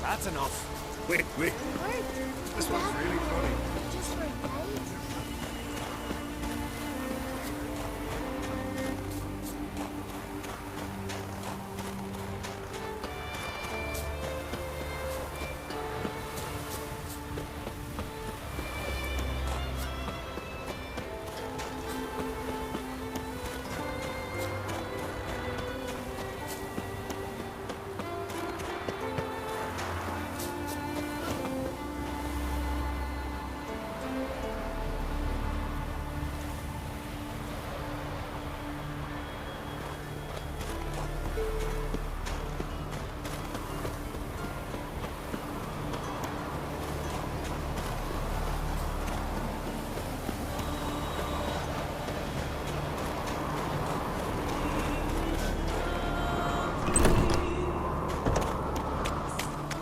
That's enough. Wait. This one's really funny. Just for a day.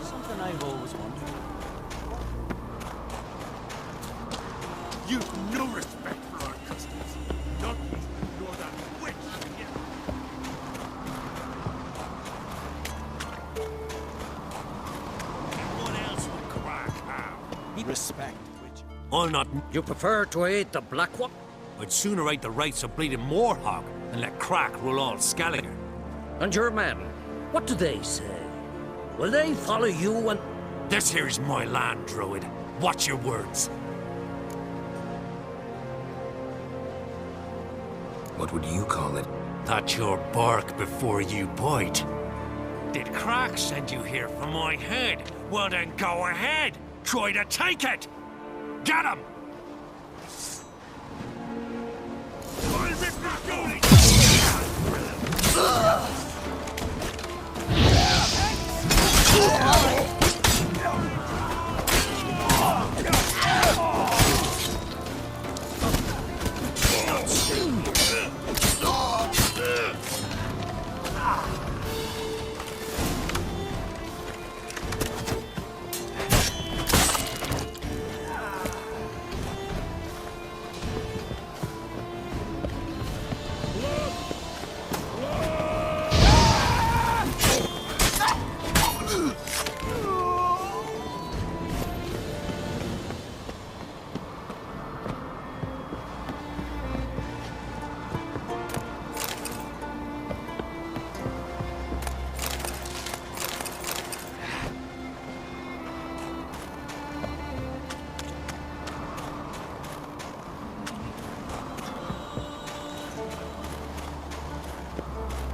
Something I've always wondered. You've no respect for our customs. Not me, nor that witch. What else would Crack have? Respect, which... I'll not. You prefer to aid the Black One? I'd sooner aid the rights of bleeding Moorhog and let Crack rule all Skelliger. And your men, what do they say? Will they follow you and... This here's my land, Druid. Watch your words. What would you call it? That's your bark before you bite. Did Crack send you here for my head? Well then go ahead. Try to take it. Get him! I'll rip your goalie!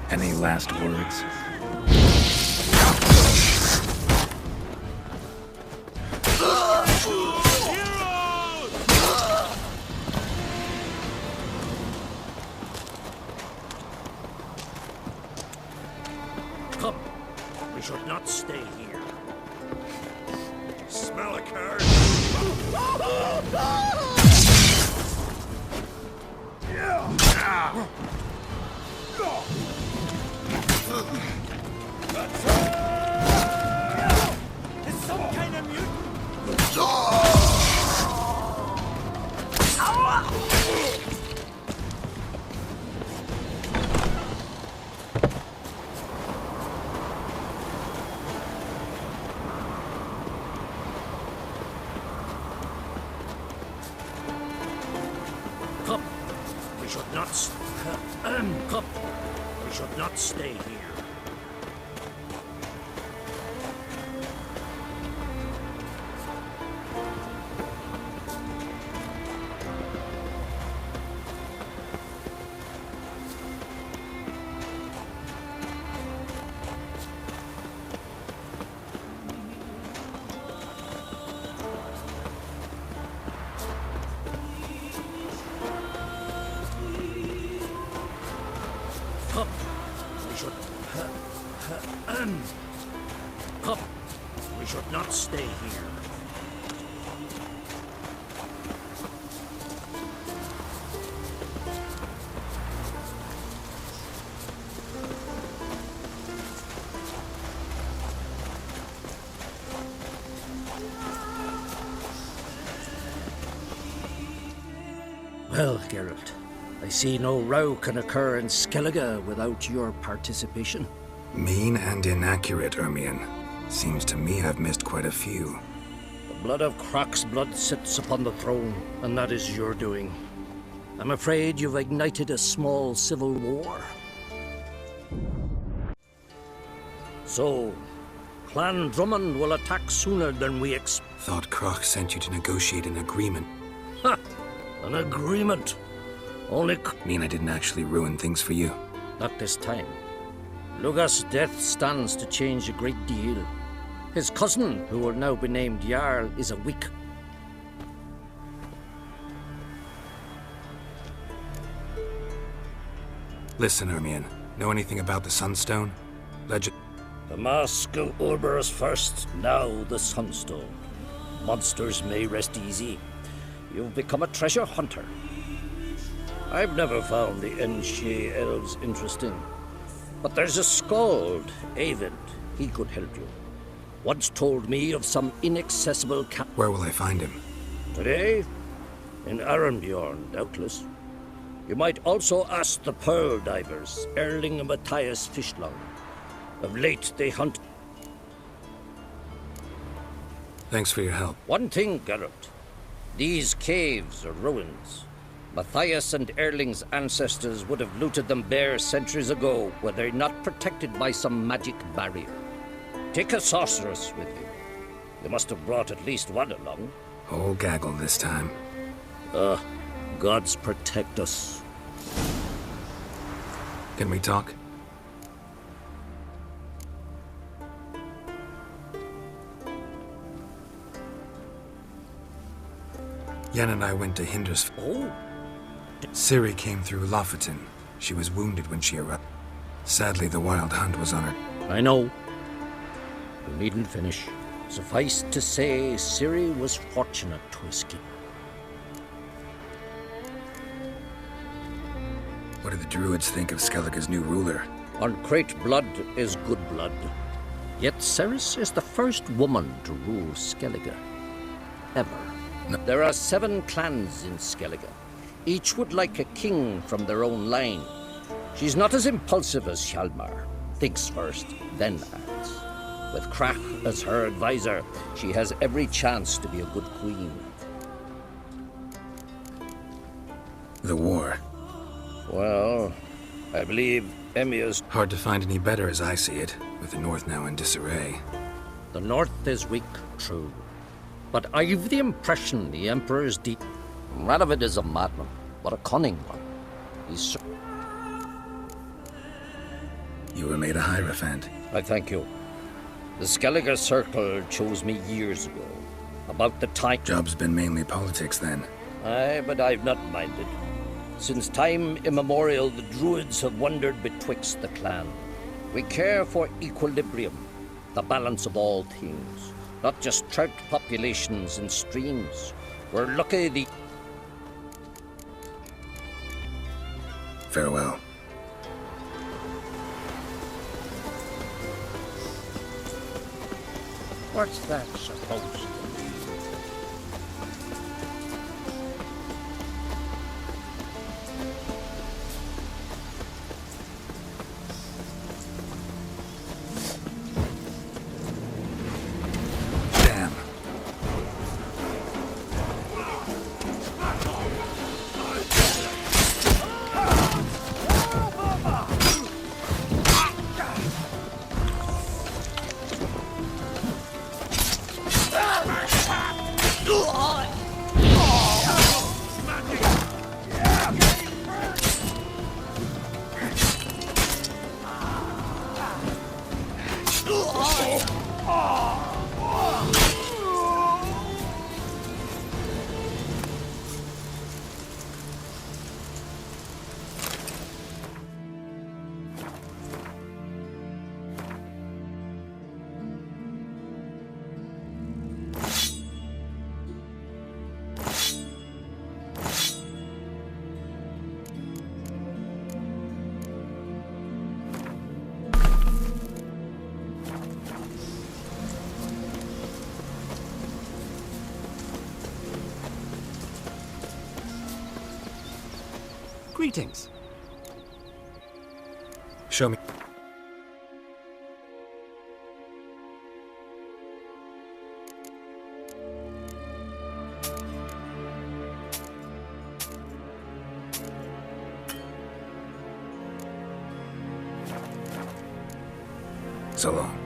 Any last words? Come, we should not stay here. Smell a card. It's some kind of mutant. Come, we should not... Come, we should not stay here. Come, we should... Come, we should not stay here. Well, Geralt, I see no row can occur in Skellige without your participation. Mean and inaccurate, Ermion. Seems to me I've missed quite a few. The blood of Croc's blood sits upon the throne, and that is your doing. I'm afraid you've ignited a small civil war. So, Clan Drummond will attack sooner than we expect. Thought Croc sent you to negotiate an agreement. Ha! An agreement. Only Mean I didn't actually ruin things for you? not this time. Luga's death stands to change a great deal. His cousin, who will now be named Jarl, is a weak. Listen, Ermion. Know anything about the Sunstone? Legend. The mask of Urberus first, now the Sunstone. Monsters may rest easy. You've become a treasure hunter. I've never found the Enshe elves interesting. But there's a skald, Avind. He could help you. Once told me of some inaccessible Where will I find him? Today? In Arenbjorn, doubtless. You might also ask the Pearl Divers, Erling and Matthias Fishlung. Of late, they hunt. Thanks for your help. One thing, Geralt. These caves are ruins. Matthias and Erling's ancestors would have looted them bare centuries ago were they not protected by some magic barrier. Take a sorceress with you. You must have brought at least one along. Whole gaggle this time. Gods protect us. Can we talk? Yen and I went to Hinders. Oh? Ciri came through Lofoten. She was wounded when she arrived. Sadly, the Wild Hunt was on her. I know. You needn't finish. Suffice to say, Ciri was fortunate to escape. What do the Druids think of Skellige's new ruler? Uncrate blood is good blood. Yet Ceres is the first woman to rule Skellige. Ever. No. There are 7 clans in Skellige. Each would like a king from their own line. She's not as impulsive as Hjalmar. Thinks first, then acts. With Crach as her advisor, she has every chance to be a good queen. The war. Well, I believe Emmir's... Hard to find any better as I see it, with the North now in disarray. The North is weak, true. But I've the impression the Emperor's deep. Radovid is a madman, but a cunning one. He's... You were made a Hierophant. I thank you. The Skellige Circle chose me years ago. About the time... Job's been mainly politics then. Aye, but I've not minded. Since time immemorial, the Druids have wandered betwixt the clan. We care for equilibrium, the balance of all things. Not just trout populations and streams. We're lucky the... Farewell. What's that supposed to mean? Damn. Greetings. Show me. So long.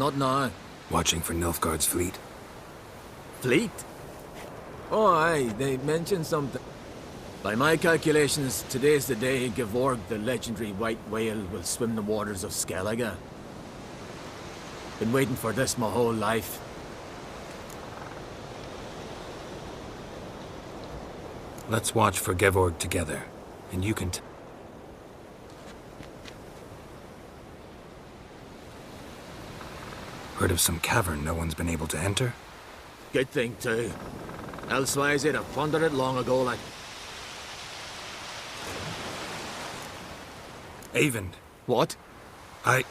Not now. Watching for Nilfgaard's fleet. Fleet? Oh, aye, they mentioned something. By my calculations, today's the day Gevorg, the legendary white whale, will swim the waters of Skellige. Been waiting for this my whole life. Let's watch for Gevorg together, and you can Heard of some cavern no one's been able to enter? Good thing, too. Elsewise, they'd have plundered it long ago, like... Eyvind, What? I...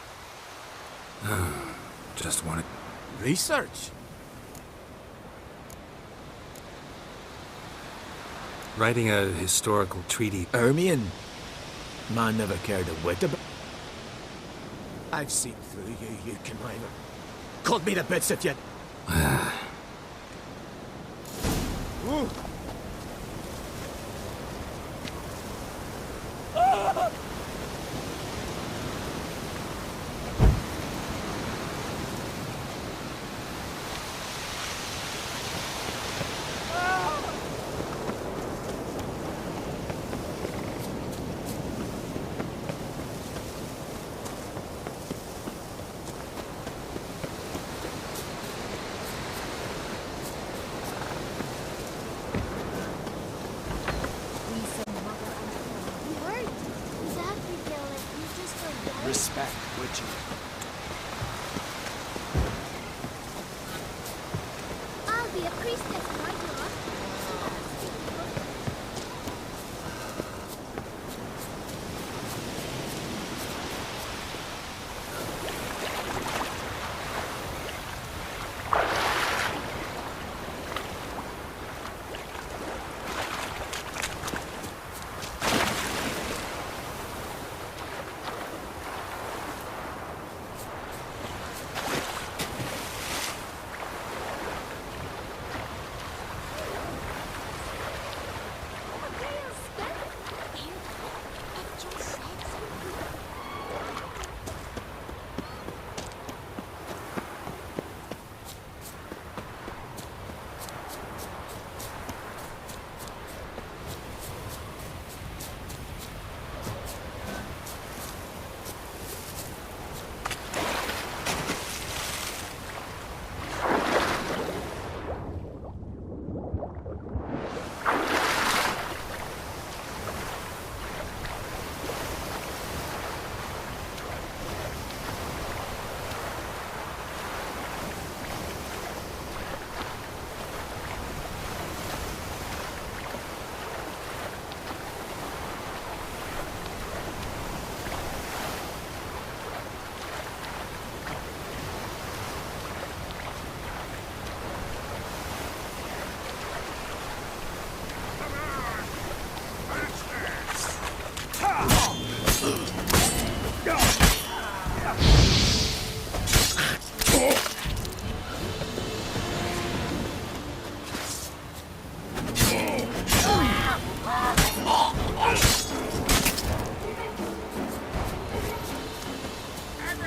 just wanted... Research? Writing a historical treaty. Ermion? Man never cared a whit about... I've seen through you, you conniver. Cut me to bits if you... Ooh. Respect, would you? I'll be a priestess, my God.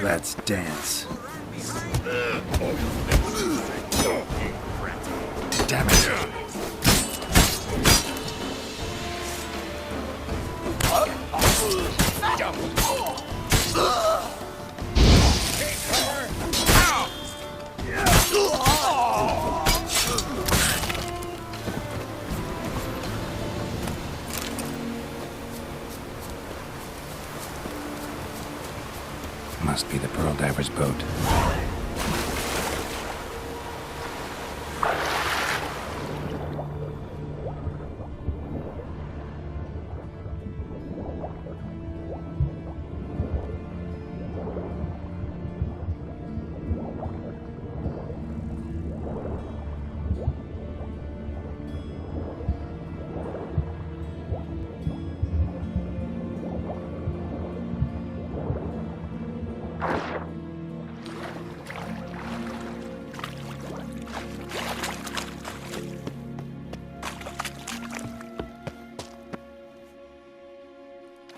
Let's dance. Damn it. Must be the Pearl Diver's boat.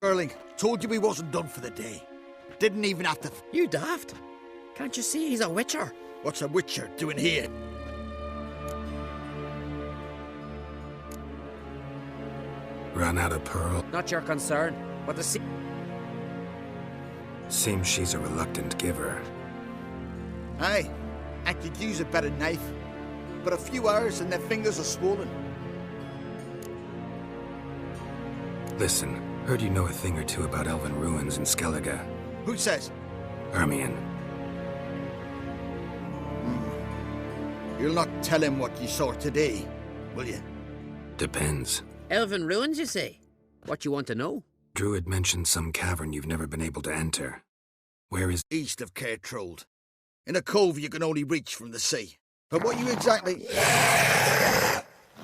Erling, told you he wasn't done for the day. Didn't even have to... You daft? Can't you see he's a witcher? What's a witcher doing here? Run out of Pearl. Not your concern, but the Seems she's a reluctant giver. Aye, I could use a better knife. But a few hours and their fingers are swollen. Listen, heard you know a thing or two about elven ruins in Skellige. Who says? Hermione. You'll not tell him what you saw today, will you? Depends. Elven ruins, you say? What you want to know? Druid mentioned some cavern you've never been able to enter. Where is... East of Caer Trold. In a cove you can only reach from the sea. But what you exactly...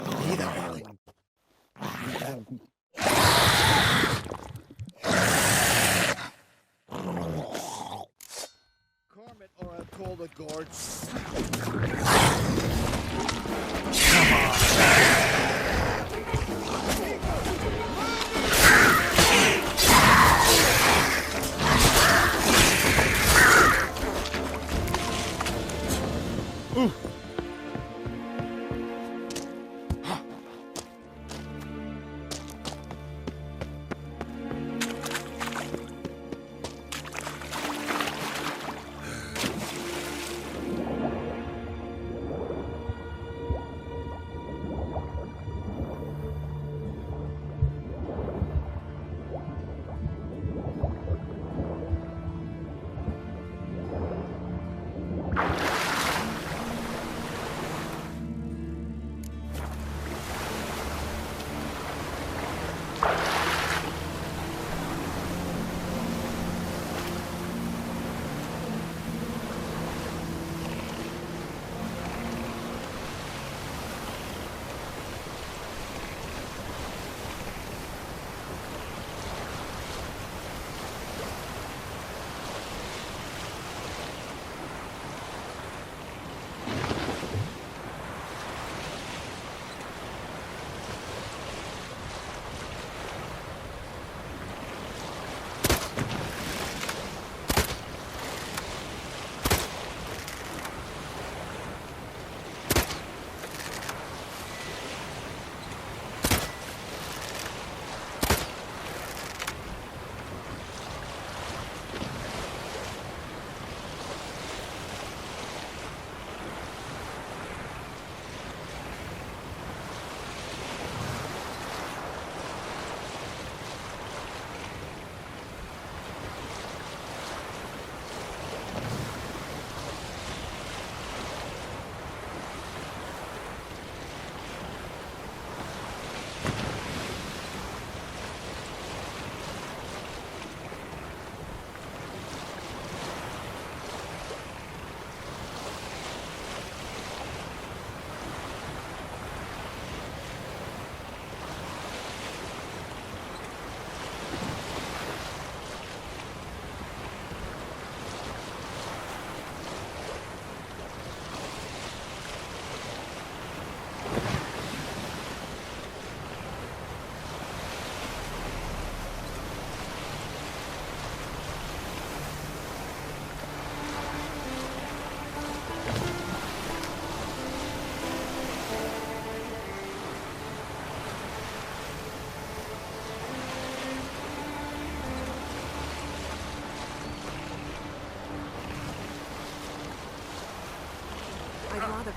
Neither, Erling. Cormit, or I'll call the guards.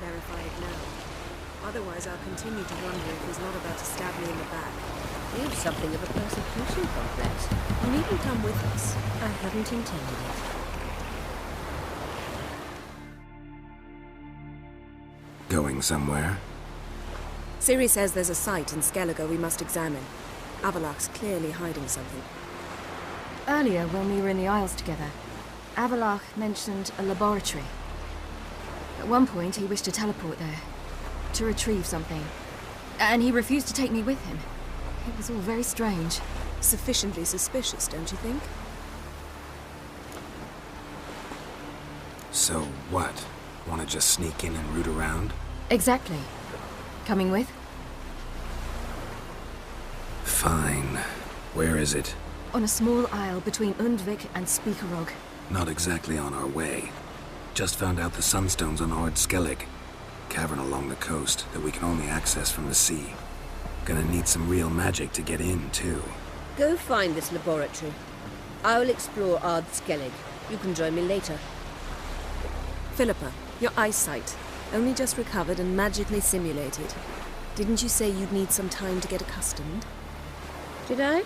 verify it now. Otherwise, I'll continue to wonder if he's not about to stab me in the back. You have something of a persecution complex. You needn't come with us. I hadn't intended it. Going somewhere? Ciri says there's a site in Skellige we must examine. Avallac'h's clearly hiding something. Earlier, when we were in the Isles together, Avallac'h mentioned a laboratory. At one point, he wished to teleport there, to retrieve something. And he refused to take me with him. It was all very strange. Sufficiently suspicious, don't you think? So what? Want to just sneak in and root around? Exactly. Coming with? Fine. Where is it? On a small isle between Undvik and Speakerog. Not exactly on our way. Just found out the sunstones on Ord Skellig. Cavern along the coast that we can only access from the sea. Gonna need some real magic to get in, too. Go find this laboratory. I'll explore Ard Skellig. You can join me later. Philippa, your eyesight. Only just recovered and magically simulated. Didn't you say you'd need some time to get accustomed? Did I?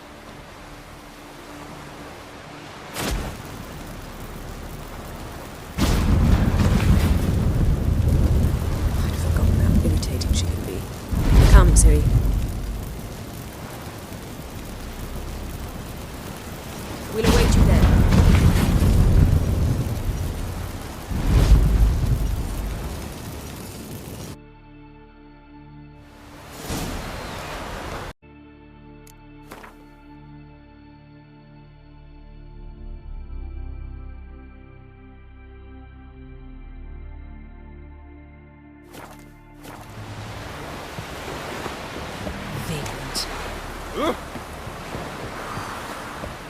I'd forgotten how irritating she can be. Come, Ciri. We'll await you there.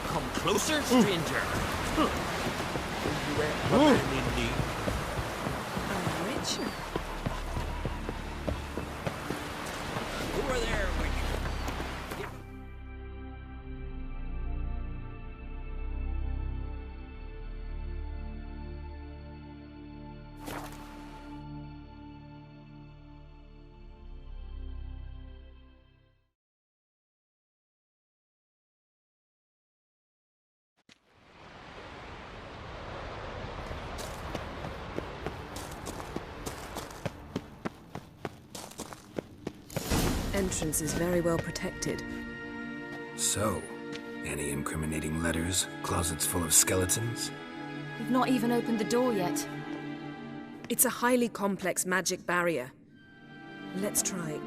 Come closer, stranger. You are a man indeed. Richard. Over there with you. Entrance is very well protected. So, any incriminating letters? Closets full of skeletons? We've not even opened the door yet. It's a highly complex magic barrier. Let's try.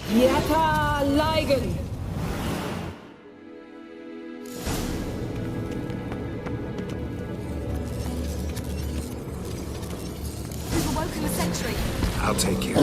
Yata Ligen! We've awoken a sentry. I'll take you.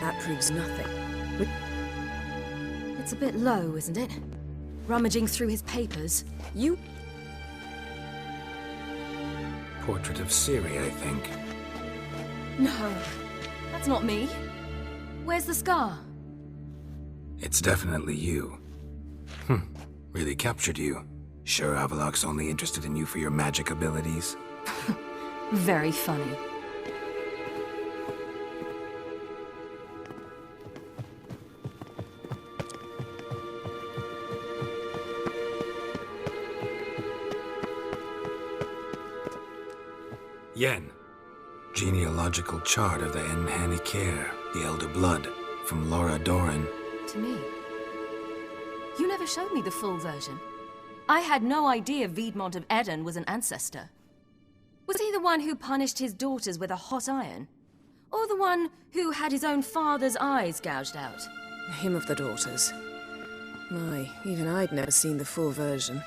That proves nothing. It's a bit low, isn't it? Rummaging through his papers. You... Portrait of Ciri, I think. No, that's not me. Where's the scar? It's definitely you. Really captured you. Sure Avallac'h's only interested in you for your magic abilities? Very funny. Yen. Genealogical chart of the Enhanikare, the Elder Blood, from Laura Doran. To me. You never showed me the full version. I had no idea Viedmont of Eden was an ancestor. Was he the one who punished his daughters with a hot iron? Or the one who had his own father's eyes gouged out? Him of the daughters. My, even I'd never seen the full version.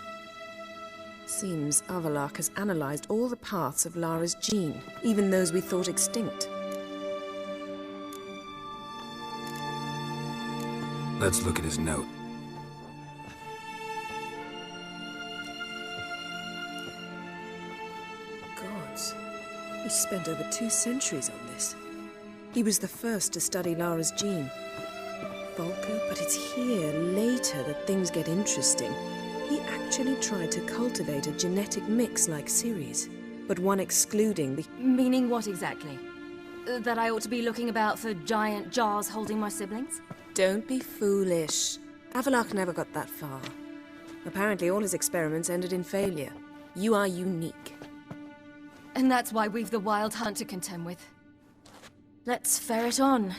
Seems Avallac'h has analyzed all the paths of Lara's gene, even those we thought extinct. Let's look at his note. Gods, he spent over 2 centuries on this. He was the first to study Lara's gene. Volker, but it's here, later, that things get interesting. He actually tried to cultivate a genetic mix like Ceres, but one excluding the... Meaning what exactly? That I ought to be looking about for giant jars holding my siblings? Don't be foolish. Avallac'h never got that far. Apparently all his experiments ended in failure. You are unique. And that's why we've the Wild Hunt to contend with. Let's ferret on.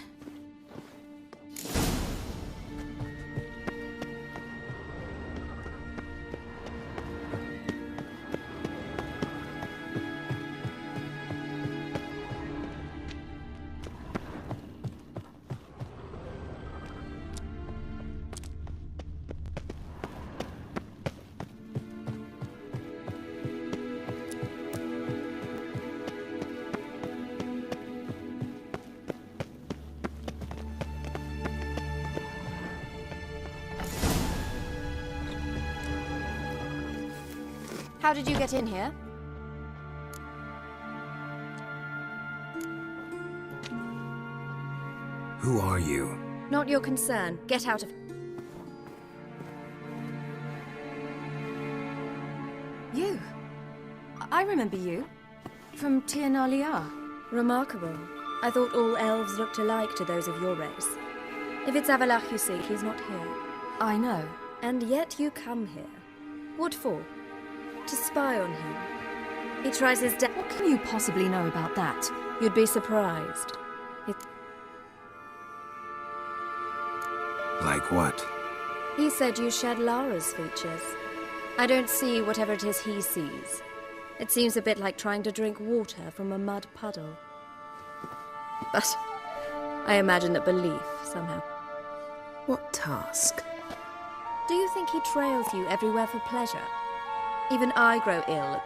How did you get in here? Who are you? Not your concern. Get out of... You? I remember you. From Tir na Liar. Remarkable. I thought all elves looked alike to those of your race. If it's Avallac'h you seek, he's not here. I know. And yet you come here. What for? To spy on him. He tries his What can you possibly know about that? You'd be surprised. Like what? He said you shared Lara's features. I don't see whatever it is he sees. It seems a bit like trying to drink water from a mud puddle. But I imagine that belief, somehow. What task? Do you think he trails you everywhere for pleasure? Even I grow ill at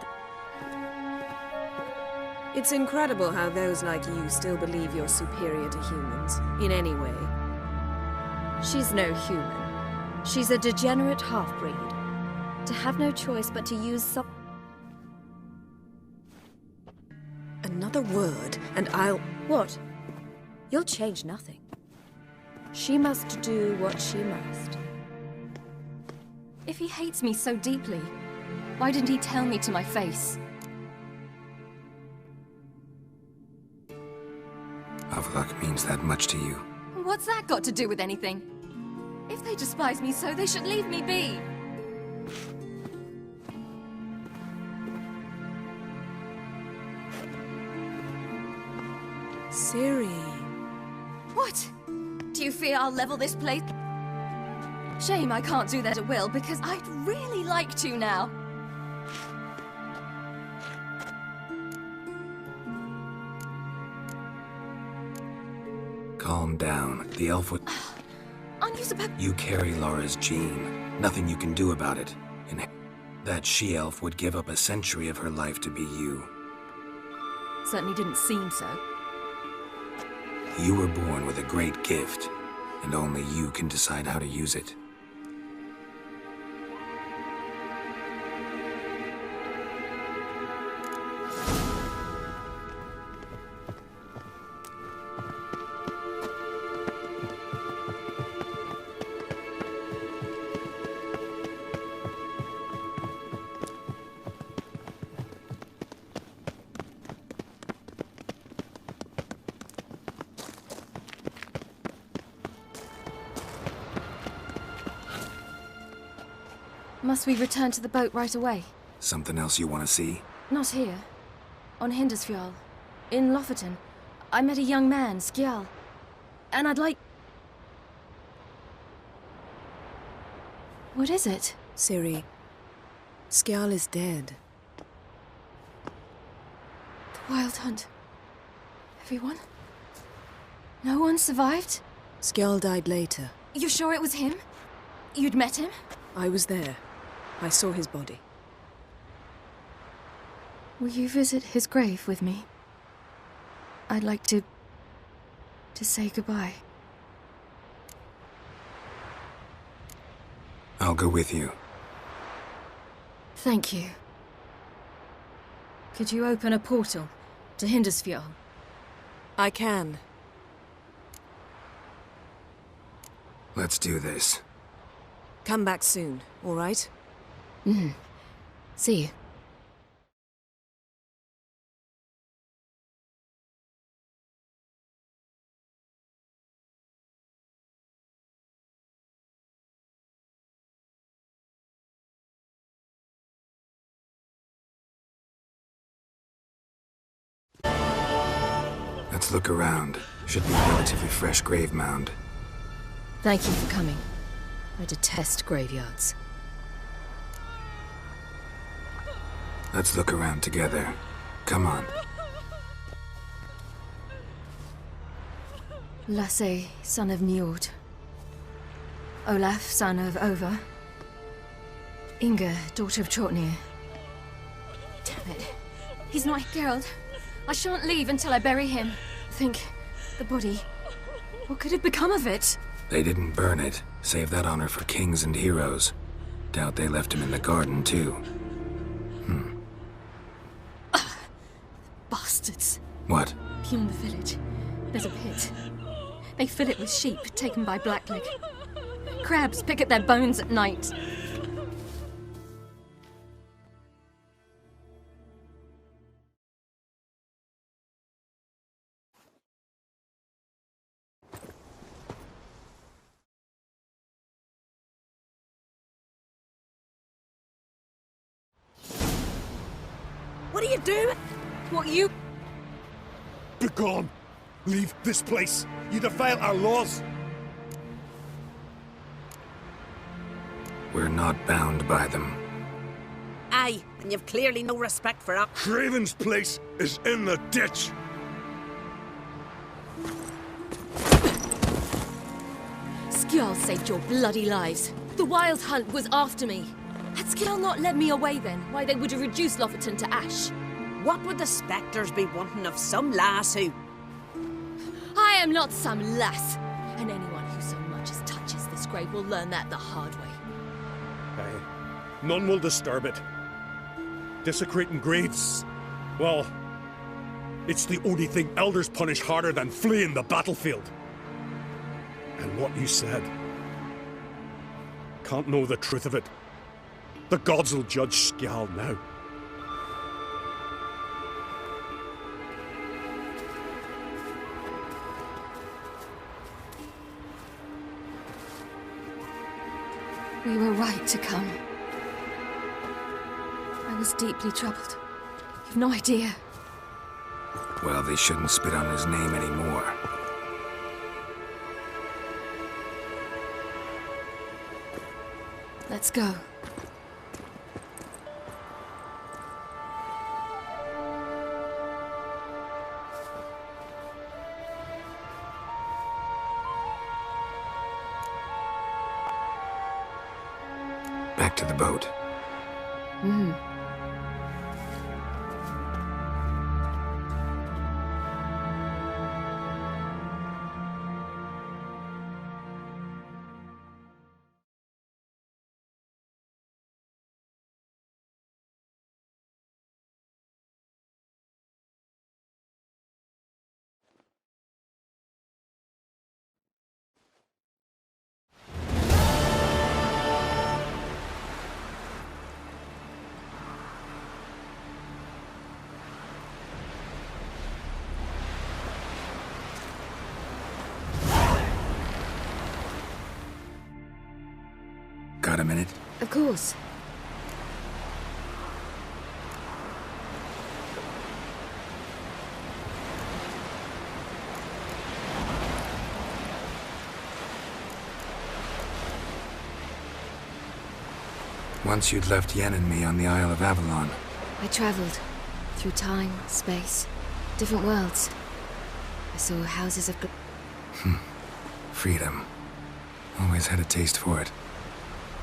the... It's incredible how those like you still believe you're superior to humans, in any way. She's no human. She's a degenerate half-breed. To have no choice but to use some... Another word, and I'll... What? You'll change nothing. She must do what she must. If he hates me so deeply, why didn't he tell me to my face? Avallac'h means that much to you. What's that got to do with anything? If they despise me so, they should leave me be. Ciri. What? Do you fear I'll level this place? Shame I can't do that at will, because I'd really like to now. Calm down. The elf would... Aren't you supposed... You carry Lara's gene. Nothing you can do about it. And that she-elf would give up a century of her life to be you. Certainly didn't seem so. You were born with a great gift, and only you can decide how to use it. Must we return to the boat right away? Something else you want to see? Not here. On Hindarsfjall. In Lofoten. I met a young man, Skjal. And I'd like... What is it? Ciri. Skjal is dead. The Wild Hunt. Everyone? No one survived? Skjal died later. You sure it was him? You'd met him? I was there. I saw his body. Will you visit his grave with me? I'd like to say goodbye. I'll go with you. Thank you. Could you open a portal to Hindarsfjall? I can. Let's do this. Come back soon, all right? See you. Let's look around. Should be a relatively fresh grave mound. Thank you for coming. I detest graveyards. Let's look around together. Come on. Lasse, son of Njord. Olaf, son of Over. Inga, daughter of Trotnir. Damn it. He's not Geralt. I shan't leave until I bury him. Think, the body. What could have become of it? They didn't burn it. Save that honor for kings and heroes. Doubt they left him in the garden, too. Bastards. What? Beyond the village, there's a pit. They fill it with sheep taken by Blackleg. Crabs pick at their bones at night. What are you doing? What you... Begone! Leave this place! You defile our laws! We're not bound by them. Aye, and you've clearly no respect for us. Craven's place is in the ditch! Skjall saved your bloody lives. The Wild Hunt was after me. Had Skjall not led me away then, why they would have reduced Lofoten to ash. What would the spectres be wanting of some lass who... I am not some lass, and anyone who so much as touches this grave will learn that the hard way. Aye. None will disturb it. Desecrating graves, well, it's the only thing elders punish harder than fleeing the battlefield. And what you said, can't know the truth of it. The gods will judge Skjall now. We were right to come. I was deeply troubled. You've no idea. Well, they shouldn't spit on his name anymore. Let's go. Back to the boat. Got a minute? Of course. Once you'd left Yen and me on the Isle of Avalon. I traveled through time, space, different worlds. I saw houses of... Freedom. Always had a taste for it.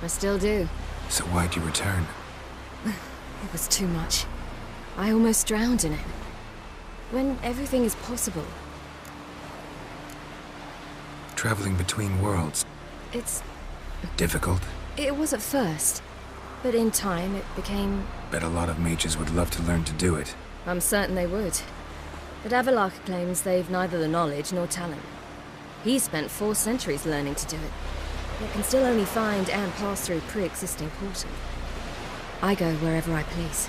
I still do. So why'd you return? It was too much. I almost drowned in it. When everything is possible. Traveling between worlds. It's... difficult? It was at first. But in time, it became... Bet a lot of mages would love to learn to do it. I'm certain they would. But Avallac'h claims they've neither the knowledge nor talent. He spent 4 centuries learning to do it, yet can still only find and pass through pre-existing portals. I go wherever I please.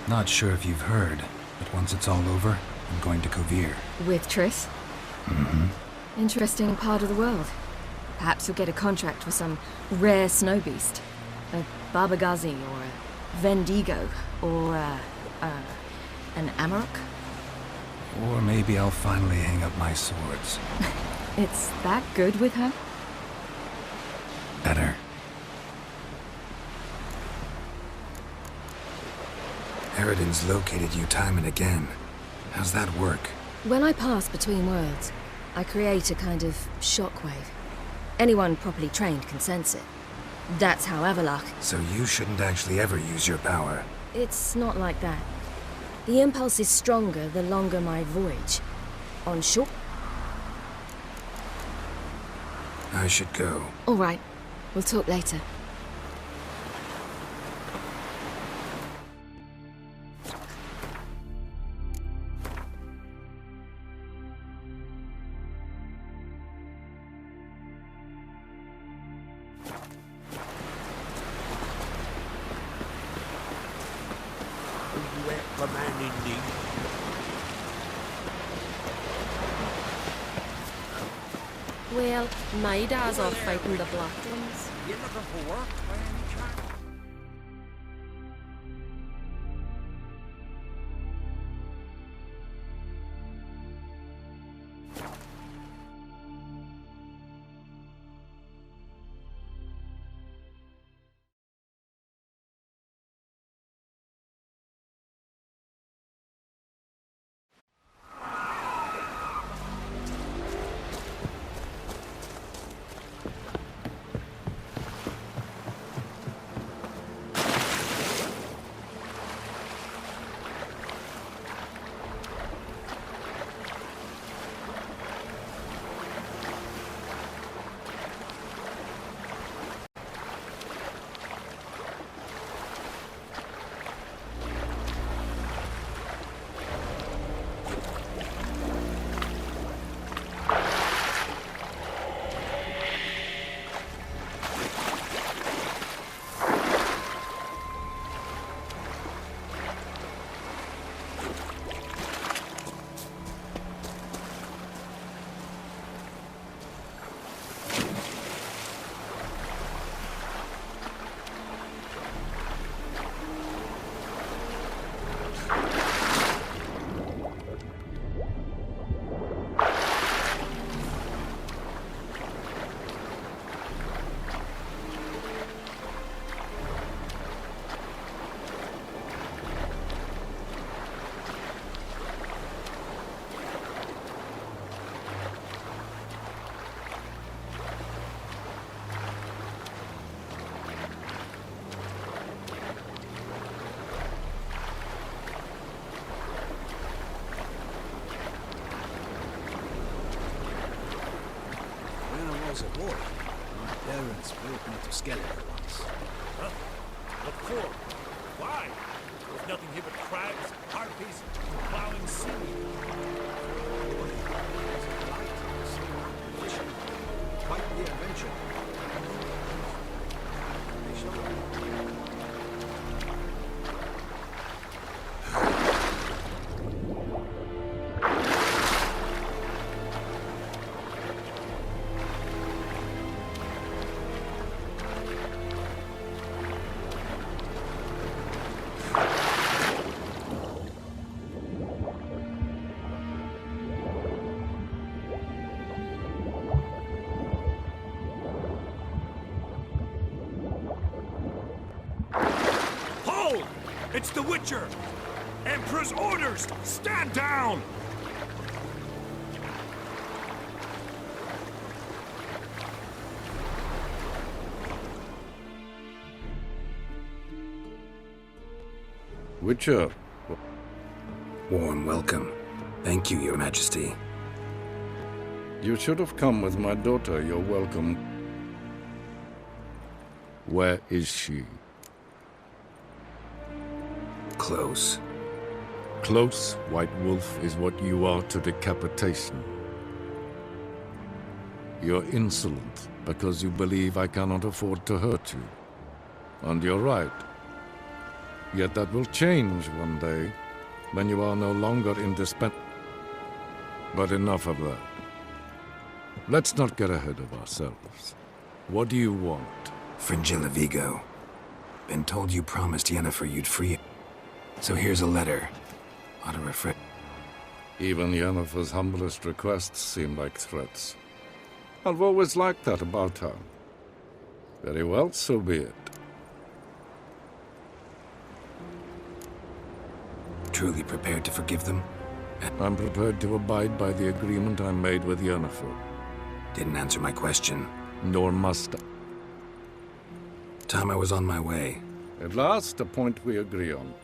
Not sure if you've heard, but once it's all over, I'm going to Kovir. With Triss? Mm-hmm. Interesting part of the world. Perhaps you'll get a contract with some rare snow beast. A Barbagazi, or a Vendigo, or an Amarok? Or maybe I'll finally hang up my swords. It's that good with her? Better. Eridan's located you time and again. How's that work? When I pass between worlds, I create a kind of shockwave. Anyone properly trained can sense it. That's how Avallac'h... So you shouldn't actually ever use your power. It's not like that. The impulse is stronger the longer my voyage. On shore... I should go. All right. We'll talk later. Well, my dad's off fighting the Black Ones. You looking for work by any chance? was a boy. My parents brought me to Skellige once. Huh? What for? Why? There's nothing here but crabs, harpies, and plowing seaweed. Quite the adventure. It's the Witcher! Emperor's orders! Stand down! Witcher. Warm welcome. Thank you, Your Majesty. You should have come with my daughter. You're welcome. Where is she? Close. Close, White Wolf, is what you are to decapitation. You're insolent because you believe I cannot afford to hurt you. And you're right. Yet that will change one day, when you are no longer indispensable. But enough of that. Let's not get ahead of ourselves. What do you want? Fringilla Vigo. Been told you promised Yennefer you'd free it. So here's a letter. Ought to refresh. Even Yennefer's humblest requests seem like threats. I've always liked that about her. Very well, so be it. Truly prepared to forgive them? I'm prepared to abide by the agreement I made with Yennefer. Didn't answer my question. Nor must I. Time I was on my way. At last, a point we agree on.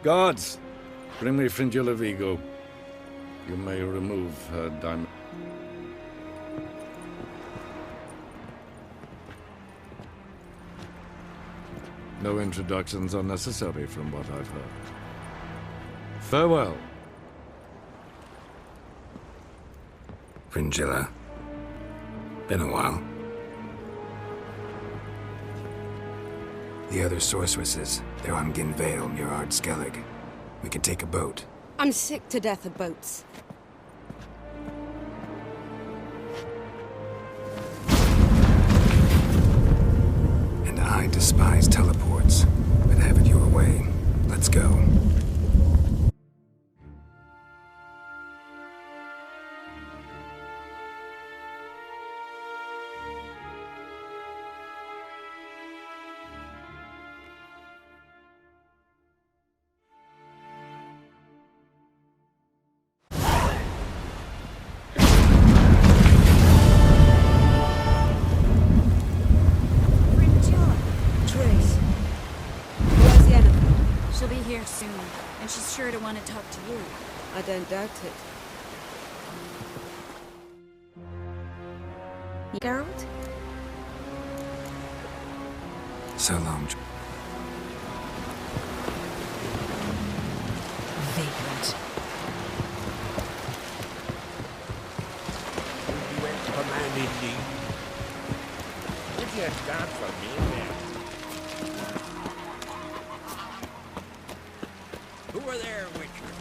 Guards, bring me Fringilla Vigo. You may remove her diamond. No introductions are necessary from what I've heard. Farewell. Fringilla. Been a while. The other sorceresses, they're on Ginvale near Ard Skellig. We could take a boat. I'm sick to death of boats. And I despise teleports, but have it your way. Let's go. Soon, and she's sure to want to talk to you. I don't doubt it. Geralt? So long. Vagrant. You went for my indeed. If you start for me, then. Who are there, Witcher?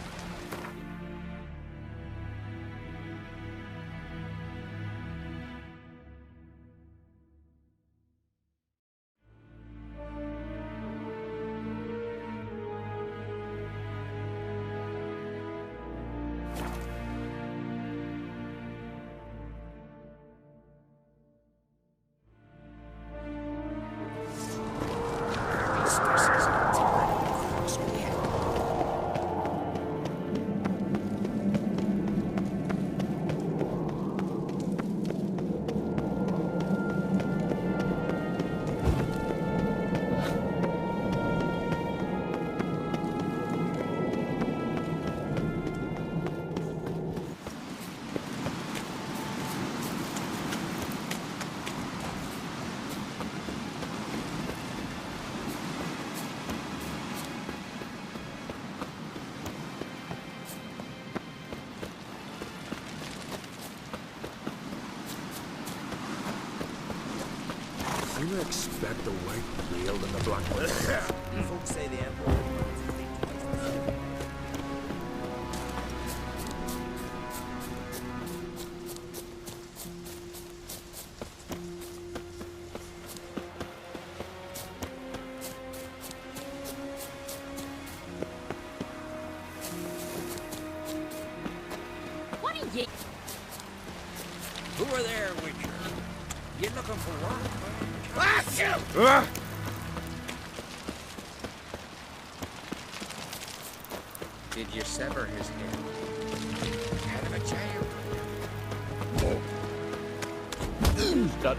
You expect the white whale and the black one? Folks say the Emperor. What are you? Who are there, Witcher? You looking for work? Ah, shoot! Did you sever his head? Out of a jail? That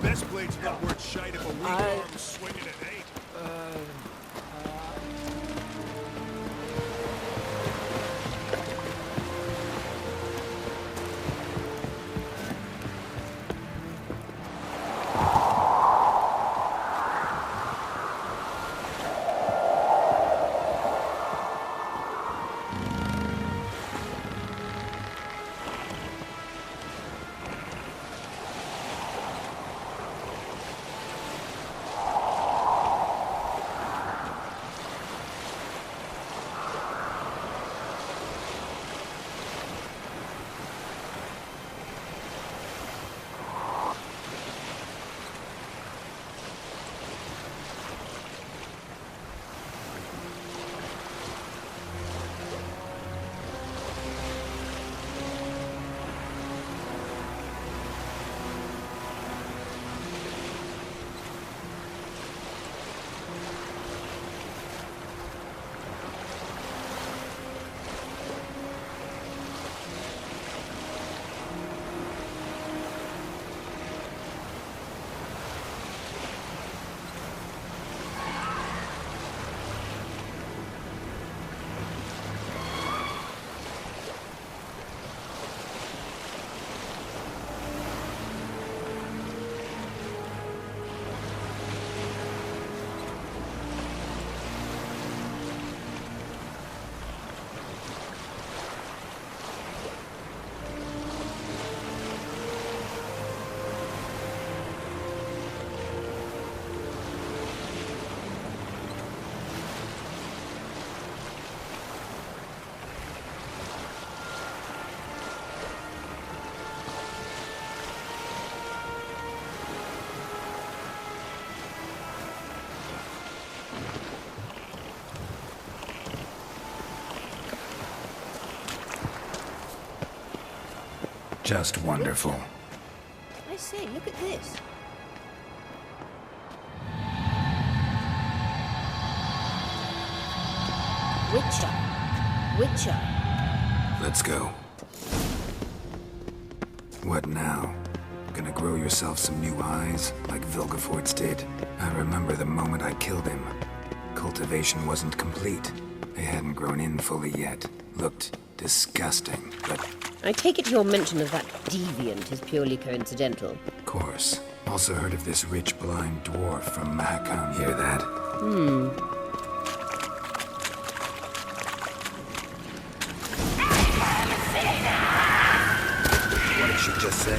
Best blade's not worth shite if a weak arm's swinging at 8. Just wonderful. I say, look at this. Witcher. Let's go. What now? Gonna grow yourself some new eyes, like Vilgefortz did? I remember the moment I killed him. Cultivation wasn't complete. They hadn't grown in fully yet. Looked disgusting, but... I take it your mention of that deviant is purely coincidental. Of course. Also heard of this rich blind dwarf from Mahakam. Hear that? What did she just say?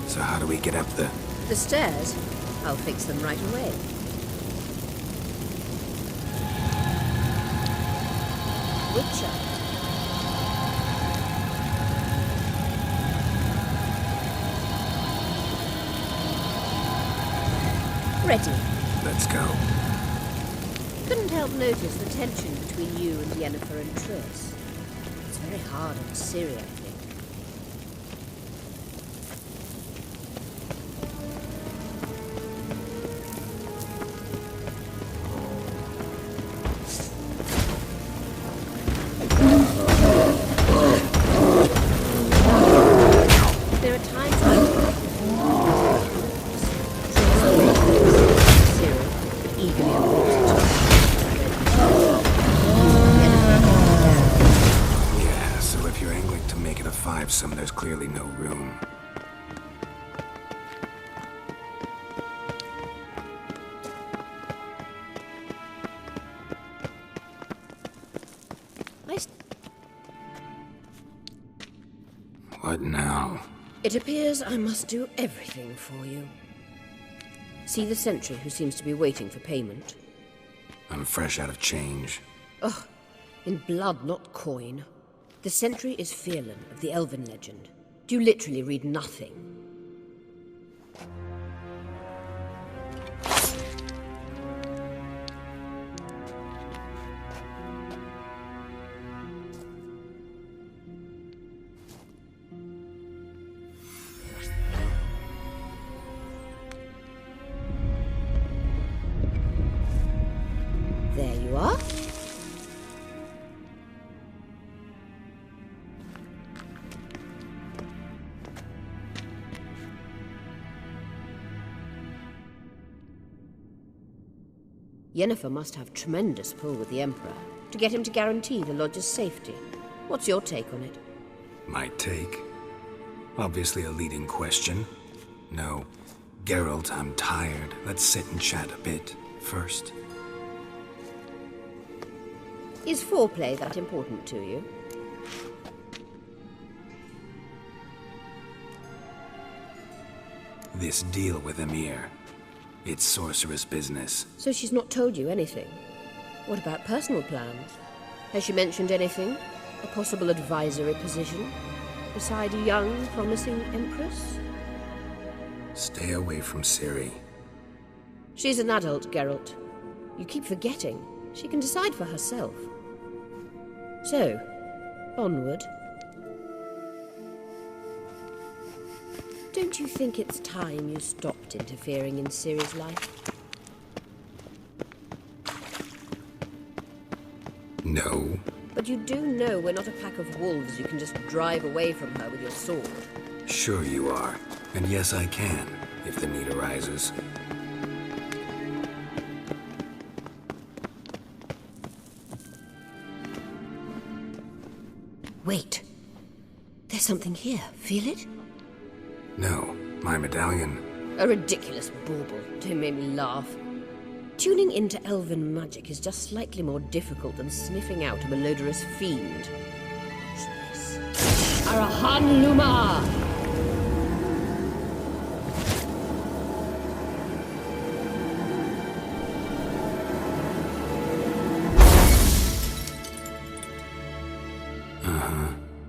So how do we get up the... The stairs? I'll fix them right away. Witcher. Ready. Let's go. Couldn't help notice the tension between you and Yennefer and Triss. It's very hard on Ciri, I think. There are times when Ciri eagerly Yeah, so if you're angling to make it a five-some, there's clearly no room. What now? It appears I must do everything for you. See the sentry who seems to be waiting for payment? I'm fresh out of change. Ugh, in blood, not coin. The sentry is Fierlan of the Elven legend. Do you literally read nothing? There you are. Yennefer must have tremendous pull with the Emperor to get him to guarantee the Lodge's safety. What's your take on it? My take? Obviously a leading question. No. Geralt, I'm tired. Let's sit and chat a bit first. Is foreplay that important to you? This deal with Emir. It's sorceress business. So she's not told you anything? What about personal plans? Has she mentioned anything? A possible advisory position? Beside a young, promising Empress? Stay away from Ciri. She's an adult, Geralt. You keep forgetting. She can decide for herself. So, onward. Don't you think it's time you stopped interfering in Ciri's life? No. But you do know we're not a pack of wolves you can just drive away from her with your sword. Sure you are. And yes, I can, if the need arises. Wait. There's something here. Feel it? No, my medallion. A ridiculous bauble. Don't make me laugh. Tuning into elven magic is just slightly more difficult than sniffing out a malodorous fiend. Arahan Luma!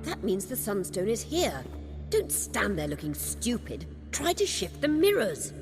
That means the Sunstone is here. Don't stand there looking stupid. Try to shift the mirrors.